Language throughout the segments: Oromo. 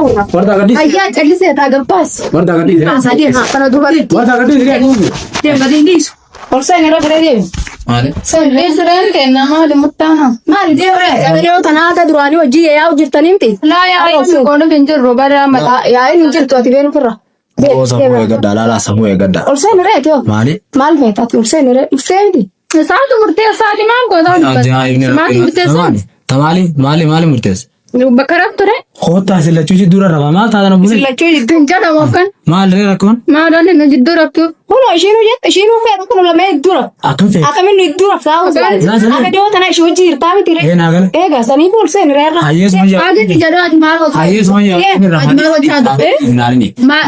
Warta gadis. Ayah jadi saya tak gerpas. Warta gadis. Sadia kalau dua kali. Warta gadis dia tu. Dia gadis. Orang yang ada dia. Mari. Saya Israel ke nama dia mutana. Mari dia orang. Dia tanah ada durani wajib ya ujir taninti. Lah ya kono benjur robara mata ya ini ujir tu atiben pura. Oh semua gadda lala semua gadda. Orang yang ada tu. Mari. Mal beta tu orang yang ada. Ini. Satu murtih satu mam kau tahu. Mari murtih. Mali murtes. Bakarak tu re. Khota sila cuci dura raba mal ta dana bule. Sila cuci tunjana makan. Mal re rakon. Ma dan ini dura tu. Hono ishinu jet ishinu fer kono la me dura. Akan fe. Aka min dura saus. Aka dia tanah shujir tapi tire. Eh nagal. Ega sani pul sen re. Hayes manja. Age tidak ada mal. Hayes manja. Ini rahmat. Nari ni. Ma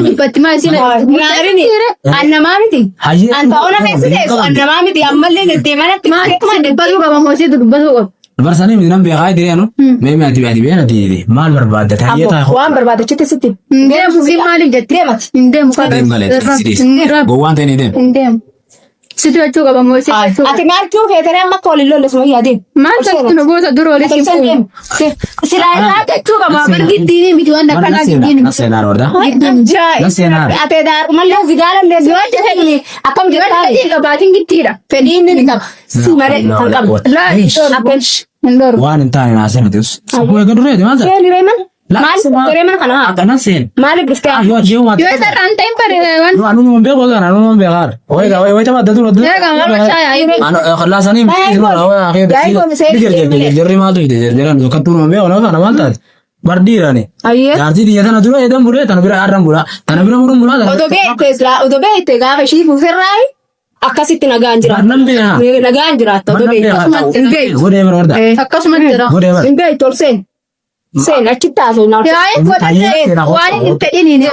ni pati ma sila. Nari ni. Anna mami ti. Hayes. Anta ona feside. Anna mami ti ammalle ne te mana. Ma de balu ka mosi tu balu. Barsani midnam be gaay dire no. Me ati be na di. Mal barbad ta hayya ta. Wan barbad chiti siti. Ndem si mali jatti mat. Ndem ka. Dem gale. Go wan te ni dem. Ndem. Situ acho ka mosi. Ati mar kyu ke tere amma koli lo lesmo yadi. Ma ta no go ta duro le ki. Sila na ta chu ka ma gitti ni mi tuanda kana gitti ni. Nasenar orda. Jai. Nasenar. Ate dar malle zigala le zwa te ni. Akam jata ka batin gitti ra. Pedin ni ka. Simare ka. La apen. Ndor. Wan intani nasen tus. Aku ya gadure de masa. Sen Reman. Mal Reman kana. Kana sen. Mal briska. Yo jeo mat. Yo esa ran time par wan. No anu mo be ko gana anu mo be gar. Oy ga oy ta dadu dadu. Ya ga mal chaya ire. Anu khalasani mi no la akhir. Jerri ma tu ide jerri no katun mo be ona kana malta. Bardira ni. Aye. Yarti dia tan dulu edam bure tan bira arram bura. Tan bira muru mula. Odo be te ga shi fu ferrai. Akasitti naganjira. Barnam be ha. Naganjira to be. Inbe. Gode mer orda. Akkas matira. Gode mer. Inbe tol sen. Sen achitta so na. Ya ai ko de. Wani te ini ne.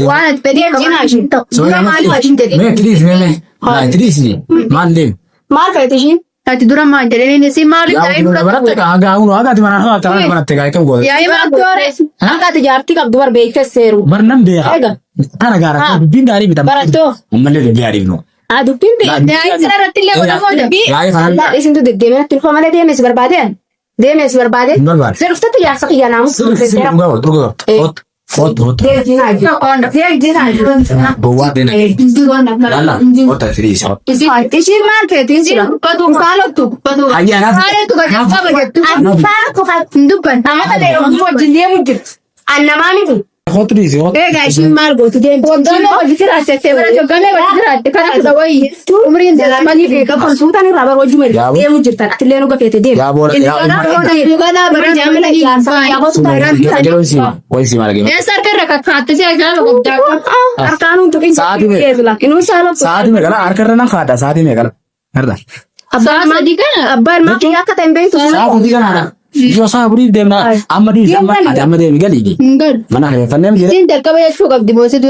Wani te de jina shi. So ya Mali wajin te. me tris me. Ha tris ni. Mandim. Mal fe te shi. Ati dura ma de ne si mali Ya dai. uno baratte ka aga uno aga ti mana ha ta baratte ka kam go. Ya ai ma tore. Aga te jarti ka dubar be ke seru. Barnam be ha. Ega. Ana gara bindari bitam. Barato. Umalle de biari no. Adu pinde. Ya ai sara ratille ko da bi. Ya ai kan. La isin tu de me tu ko male de mes barbade. De mes barbade. Normal. Ser ufta tu ya saqiya namu. Sim go turgo. Hot. De jina. No on da fe jina. Bowa de na. Lala. Ota tris. Isi mal fe tin sira. Padu kalo tu. Padu. Ayya na. Kalo tu ka ba ba tu. Fara ko ka ndukan. Amata de mo jinde mujit. Anna mami tu. Hot tris. Eh guys, mal go tu de. Pondone ko jira sete. Jogane ko jira te kana da wai. Umrin de mani fe ka konsulta ni rabar wajumel. De mujit ta tileno ga fete de. Ya bol ya. Gana bar jamla ya sa ya ko ta Jero si. Wai si mala ge. ये सरकार रखा खाते से क्या लोग अरकानून तो कहीं साथ में इन्हों सालों साथ में गला आर कर ना खाता साथ में गला हरदा अब्बार माँ दिखा अब्बार माँ क्या कहते हैं बेच साथ होती का ना जो साथ बुरी देना अम्मदी अम्मदी मिला लीगी मना है फन्ने में दिन तक कभी अच्छो कब दिवस से तो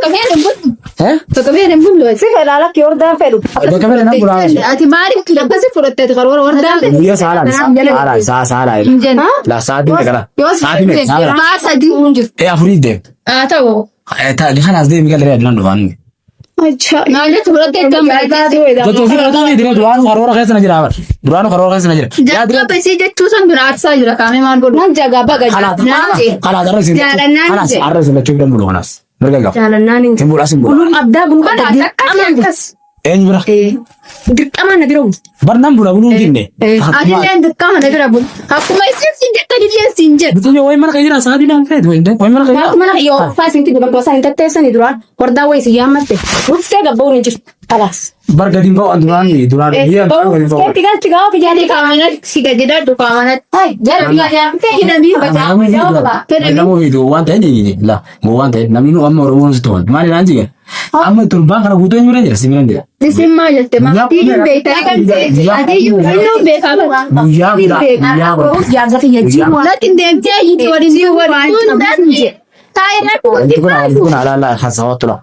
कभी हैं तो कभी नहीं बुल्लो ऐसे फैलाला क्यों दा फेरू कभी ना बुला अति मारी लब्बा से फुरते थे करोड़ और दा ये साला है ला साथ में गला साथ में साला माँ साथी उन्जु ए अफरी दे आता वो था लिखा नाज दे मिला रेड लंडो वान अच्छा ना ये फुरते कम तो फिर होता है दिले दुआन खरोर कैसे नजर आवर दुआन खरोर कैसे नजर या दिले पैसे जे चूसन विराट सा जरा कामे मान बोल ना जगह बगा खाला दर से खाला आर से चुप दम बोलनास बरगा jalan nani timbul asim bola abda bulu kan kas en bura dikama na biro barnam bura bulun dinne adi len dikama na biro bul aku mai sin de tadi len sinje betul yo mana kayak jira saadi lang kayak doin deh mana kayak aku mana yo fasin ti bulu fasin tete sani duran korda wai si yamate ufte ga bawun jir alas bargadin kau anduran ni duran dia tiga tiga ke jadi kamana si ga jeda du kamana hai jara biya ya te ina bi baca jawab ba kamu itu wantai ni lah mau wantai naminu amma orang itu mari nanti ya amma turban karena butuh yang berani sih berani disimma jette ma ti be ta kan adi yu be ka ba ya zafi ya ji wala tin de je yi wari ni wari dan je Kun ala hasawatula.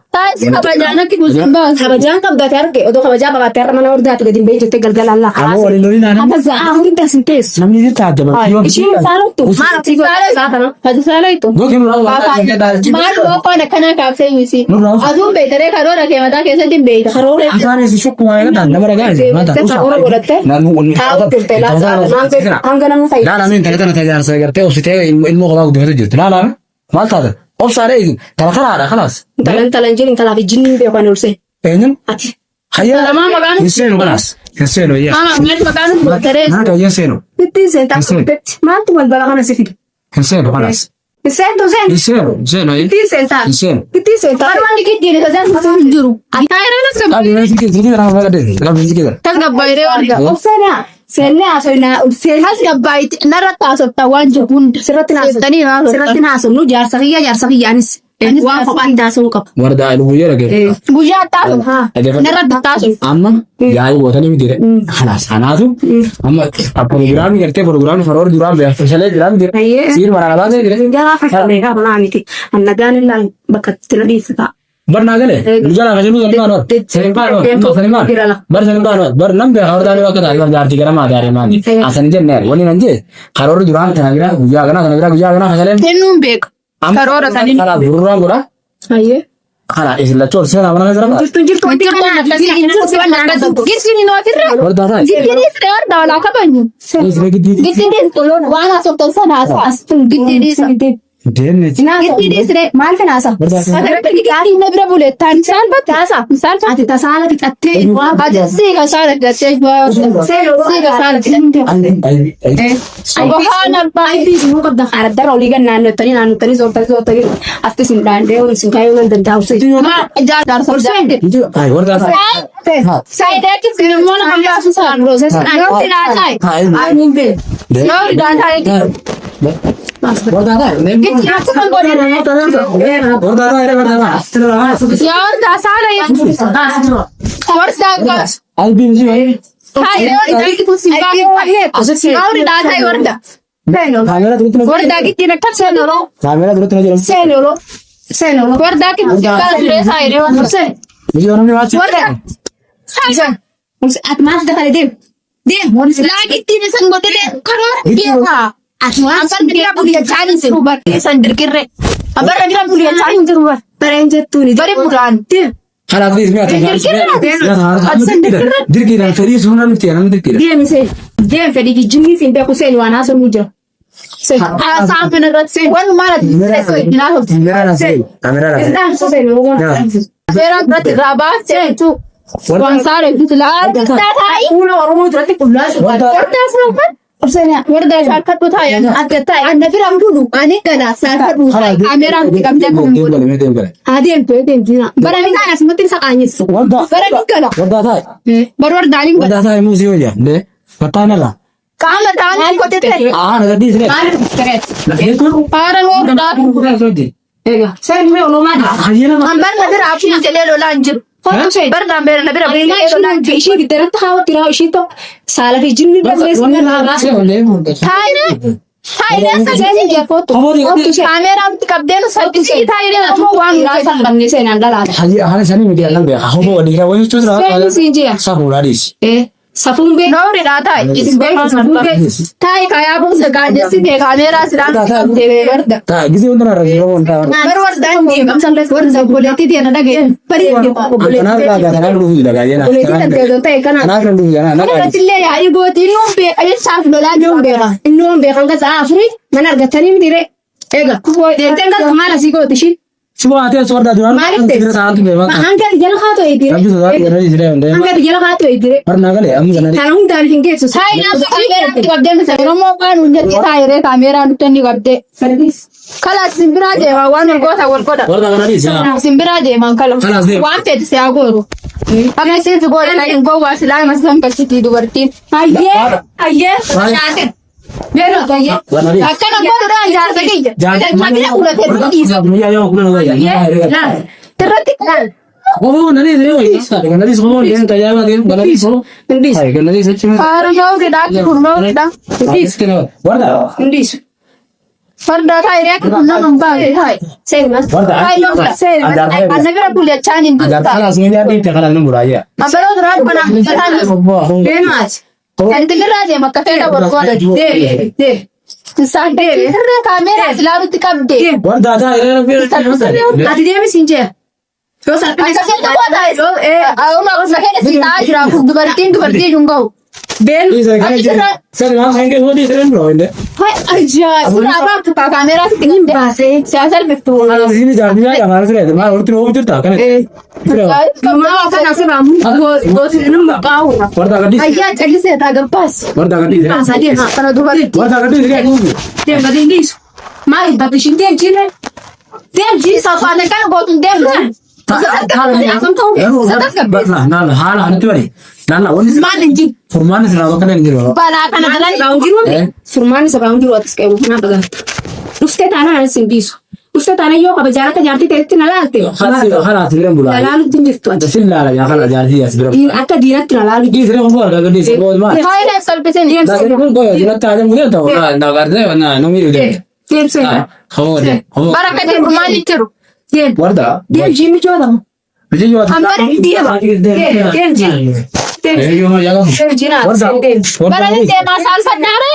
Kabajaan akka kuusin baas. Kabajaan qabdaa arge odoo kabajaa babaatee har'a mana hordaatu gadi hin jettee galgala Allah. Amoo waliin lolii naannoo. Amurin tasin teessu. Namni ni taajjaba. Ishiin saalottu. Maal si saatana. Hadi saalaitu. Gokin lolaa. Maal boqqoon akkana kaafee yuusi. Aduun beeytaree karoora kee mataa keessatti hin beeyta. Karoora. Afaan si shukku waan eegataan nama dhagaa mata. Karoora godhattee. Naannoo waliin. Taa'u turte laata. Hanga nama fayyada. Laala min tajaajila tajaajila gartee obsitee ilmoo qabaa guddifatu jirti. Laala maal taate? Obsaadhe karaadha kalaas. Talan jirin kalaaf jinni beekan ulse. Eenyuun? Ati. Hayyaa. Lamaa maqaan. Hinseenu kalaas. Hinseenu iyyaa. Maal maqaan beeytaree. Naannoo hinseenu. Ittiin seentaa kutetti. Maaltu wal bala kana si fidu? Hinseenu kalaas. Seentu seen. Hinseenu iyyaa. Ittiin seentaa. Hinseenu. Ittiin seentaa. Barbaanni giddiin tajaajila hin jiru. Taayiraan as gabaa. Qabii waan sikee sikee raafaa gadee. Qabii sikee. Tas gabbaayiree warga. Obseenaa. Seennee haasofnaa ulfee. Tas gabbaayitti narratti haasoftaa waan jiru hunda. Sirratti Seettanii haasoftaa. Sirratti haasofnu jaarsa kiyyaanis. Waan kophaan taasisuu qaba. Wardaa ilmu guyyaa dhagee. Guyyaa taasofta. Narratti taasofta. Amma yaa'ii gootanii miti dha. Kanaas kanaatu amma proogiraamni gartee proogiraamni faroor duraan beeksisaalee jiraan miti dha. Siir maraa baasee jira. Jalaa fakkaalee qaba naa miti. Annagaan illaan bakka itti na dhiisata. Bar naa galee. Lujala kashe lu sanimaan war. Sanimaan war. Sanimaan. Bar sanimaan war. Bar nambe hordaan bakka taa'ee bar jaartii gara maa taa'ee maani. Asani jennee wani nan jee karoor duraan kana gira guyyaa kana kasaleen. Kennuun beeku. Karoora saniin. Kana duraan godha. Ayyee. Kana islachoor seenaa mana jira. Gisiin hin ofirra. Wardaa taa'e. Gisiinis wardaa walaa kabanyu. Isra giddiiti. Gisiinis waan haasoftan sana haasa. Giddiinis. Deemne. Giddiinis Maal kana haasa? gaarii na bira buleettaan isaan bakka haasa. Isaan Ati tasaala fixattee waan siiga saala fidhattee siiga saala fidhattee. Bahaan abbaa. Ayibii sinuu qabda haaraddarra olii gan naannottanii zoortanii asti sin daandee ol sin kaayuu nan danda'u. Ay wardaa taa'e. Saayidaatti sinimmoo nama baasu saan rooses. Yoo filaataa. Ayibii bee. Yoo filaataa. Wardaa taa'e. Gitti akkuma godhana. Wardaa taa'e wardaa taa'e. Yaa wardaa saala yaa. Wardaa gaas. Albiin si wayi. Kaamera turutti na Wardaa gittiin akka seenoroo. kaamera turutti na jedhamu. Seenoo. Wardaa gittiin akka turee saayiree waan turse. Biyya namni waa ci. Wardaa. Saayiree. Ati maal dafale deem? Laa gittiin isan godhee karoora beekaa. Ati waan Ambar bira buliya chaalin jiru bar. Isan dirqirre. Ambar bira buliya chaalin jiru bar. bareen jettuuni. Bari buraan. Kanaaf dhiis mi'a dirqiidhaan fedhii sun namni ta'e namni dirqiidha. Deem fedhii kijjinni siin beeku seeni waan haasa'u jira. Haasaan fina irratti waan maal Seeraan biratti raabaa jechuun waan saaree bitilaa. Fuula Oromoo duratti qullaa Wardaa shaakadhu taa'ee akka taa'e anna biraan dulu ani gana saakadhu taa'e kaameraan qabdee kun adeemtu bara midhaan asumatti isa qaanyessu. bara diggala Wardaa taa'e. bara wardaaniin Wardaa taa'e muusii wayyaa. Fattaan irraa. qaama ta'anii kote ta'e Naga dhiisne. haara wardaa Egaa seen mee olomaa ambar na bira afuun jedhee lolaan jiru bardaan beera na bira beekaa lolaan jiru ishii giddaratti haawwatti raa ishii ta'u saala fi jinni taayiree sassii jeekotu kaameraan qabdee nu sabbisii taayiree atu waan Raasan qabnee seenaan dhalaata. Haala isaanii miidiyaan kan beekaa. Hoboo walii gara wayii jechuudha. Seenni siin ji'a. Safuudhaa dhiisi. Safuun bee. Nooridhaa taayi kayaa buusa gaadessi kee kaameeraa sidhaan deebee barda. Ta'a gisee wanta narra yeroo wanta. Bar wardaan deema warda obboleettii deena dhagee bari Kanaaf laagaa kanaaf dhufu dhagaa jeena. Kanaaf kan dhufu jeena. Irrattillee yaa'ii gootii inni hun beeka jechaaf lolaa jiru beeka. Inni waan beekan kasaa afurii mana argatanii mitiire. Egaa deemteen galma maal asii gooti ishiin. Sibo ate wardaa duraan. Maaliif ta'e? Taa'antu beekaa. Hanga jala haatoo eegire. Abdii sodaa gara dhiisee deemee. Hanga jala haatoo eegire. Barnaa galee amma sana. Kana hundaan hin geessu. Taayinaa kaameeraa qabdee misa Oromoo waan hundetti taayiree kaameeraa nutti inni qabdee. Kala simbiraa deemaa waan goota wal godha. Wardaa kana dhiisee. Simbiraa deemaan kala. Kalaas deema. Waan feeti si haa gooru. Akka isiin si goota hin gowwaa silaa masan kalsitii dubartiin. Ayyee. Shaatin. Beero tayyee. Akkana godhuudhaan jaarsa kiyya. Jaarsa kulatee dhiisa. Irratti kan. Oh, nani deh, nani semua dia tanya apa dia, nani semua, nani sih cuma. Haru jauh ke dak, kurno ke dak. Wardah. Indis. Farda taayiree akka kunna mambaa taay. Seenumas. Taay lola. Anna bira bulee chaaniin Ajar dutta. kalas ni jadi kalas ni buraya. Abbaloo duraa bana taani. Deemaas. Kan tilirraa deema akka ta'e dabargoodha. Deemi. Isaan deemi. Sirree kaameeraa ilaaluutti qabdee. Warda ta ire Ati deemisi hin jee. Yoo salphina Akkasitti waa taa'e. Akkuma gosa keenya si taa'aa jira. Dubartiin junga'u. been. Sari ma sai ke hodi tren bro inde. Hai ajaa'ib. Suuraa baatu kaameeraa sitti hin baasee. Siyaasa ilmiftu. Ala sini jadi ya mara sire ma urti no ujuta kan. Mama kana siraamu. Gooti nama qaawwa. Warda gadi. Ayyaa callisee taa gabbaas. Warda gadi. Sadii haa kana dubartii. Warda gadi sire ni. Deem gadi ndiisu. Maali babishin deem jire. Deem jire Safaana kana gootuun deemna. Nana hala hantu bari. Nana wani maali jire. furmaani sira bakka ni jiro. Balaa kana galan. Raawun jiru. Furmaani sabaan jiru atis qabu kana bagaata. Dhuftee taanaan anis hin biisu. Dhuftee taanaan yoo qaba jaarata jaartii ta'etti na laalte. Hala sira bulaa. Laaluutti jirtu ati. Silla ya hala jaartii as bira. Akka diinatti na laalu. Di sira mo ga gadi sira ma. Haayila salphiseen Da sira ko ya ta mu ne ta na garde na no mi de. Deem seena. Hode. baraka ta'e furmaanni jiru. Deem. Warda. Deem jiimi joodamu. Biji yo. Deem jiimi. Deem jiimi. Yo ya ga. Deem jiina. Warda. Barani deemaa saalfannaare.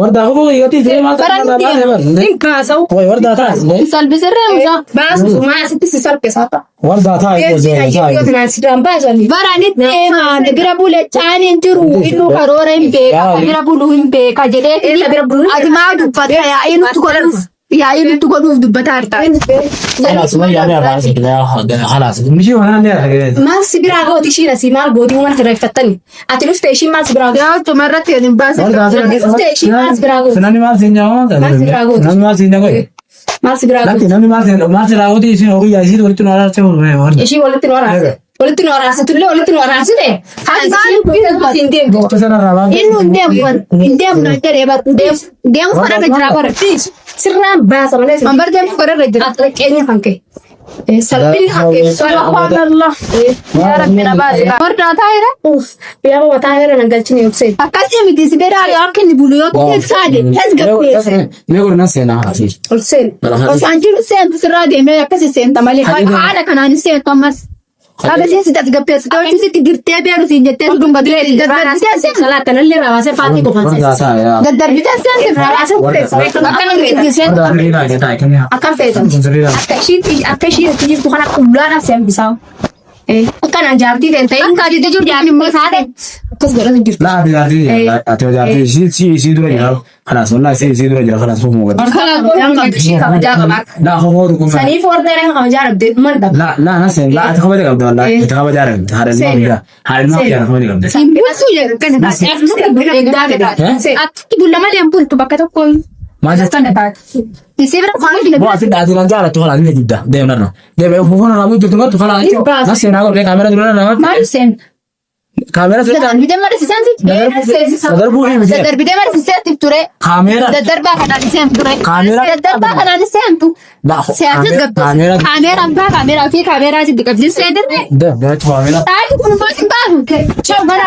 Warda ko yoti sira ma ta na ba. Deem kaasau. Oy warda ta. Salphisirree musa. Baasu maasitti si salphisaata. Warda ta Deem ko jiina je ta. yoo tanaan sidaan baasanii. Barani deemaa bira bulee caaniin jiru. Innuu karoora hin beeka. Bira buluu hin beeka jedhee. Ella bira buluu. Ati maa dubbata yaa'ii nutti godhuuf. Yaa'ii nutti godhuuf dubbataa hartaa. Halas ma ya ne ba se ya halas. Mishi wana ne. Maal si biraa gooti ishiin asii maal gootii uummata irreeffattanii. Ati dhuftee ishiin maal si biraa gooti. Yaa tumarratti hin baase. Warda Dhuftee ishiin maal si biraa gooti. Nani ma sin jawa. Nani ma sin jawa. Maal si biraa gooti. Laki nani ma sin rawo di sin ogi ya sin walitti no ara se warda. Ishii walitti nu waraase. Walitti nu waraase tullee walitti nu waraasite. Ati maal hin deemtu. Sana rawa. Inni hin deemu na jedhee bar deemu fara jira bara. Sirraan baasa malee. Ambar deemu fara jira. Ati qeenya kan ka'e. Salphina kan ka'e. Subhanallah. Yaa rabbi na baase. Warda taayira. Yaa mataa gara nan galchine ibsee. Akkasii miti si beeraa yoo akka inni bulu yoo ta'e saade tasgabbeesse. Me gor na sena hafi. Ol seen. Osaan jiru seentu sirraa deemee akkasii seenta malee haala kanaan seentu ammas. Akkasii si tasgabbeesse ta'uu sitti dirtee beeru siin jettee si dumbadee daddarbitee Salaatan illee rawaasee faatii qofaan Warda seessa. ta ya. daddarbitee seente Rawaasee qofaan akka namni seentu. Warda ni na ta kan ya. Akkam feetan. Akka ishiin itti jirtu kana qullaadhaan seenbisaa. Akkanaan jaartii ta'e Akka adii jiru jaani immoo saade. akkas godhatu jirtu. La di ati ati si dura jira. Halas wallahi si dura jira halas mo ga. Kala godhan qabdu ishii kabajaa qabaa. La ho du ko. Saniif ordere kabajaa rabdee marda. La na sen la ati khabari qabda wallahi. Ati khabari jara. Haran ma ya. Haran ma ya khabari qabda. Simbisu jedhu kana. Ati bulla malee bultu bakka tokko. Ma jasta Isii bira faana Bo ati dadi nan jala to hala ni jidda. De na. De be fu fona na mu jidda to hala. Na sen na ko kamera dura na. maal seen. Kamera dura. Daddarbitee mara si seensi. Sadar bu ni mije. Daddarbitee mara si seensi ture. Kamera. Daddarbaa kanaan seentu ture. Kaamera. Daddarbaa kanaan seentu. La Seensis gabbeessu. kamera. Kaameeraan baa kaameeraa fi kaameeraa sitti qabdi seentirre. De to kamera. Taati kun immoo sin baasu. Choo bara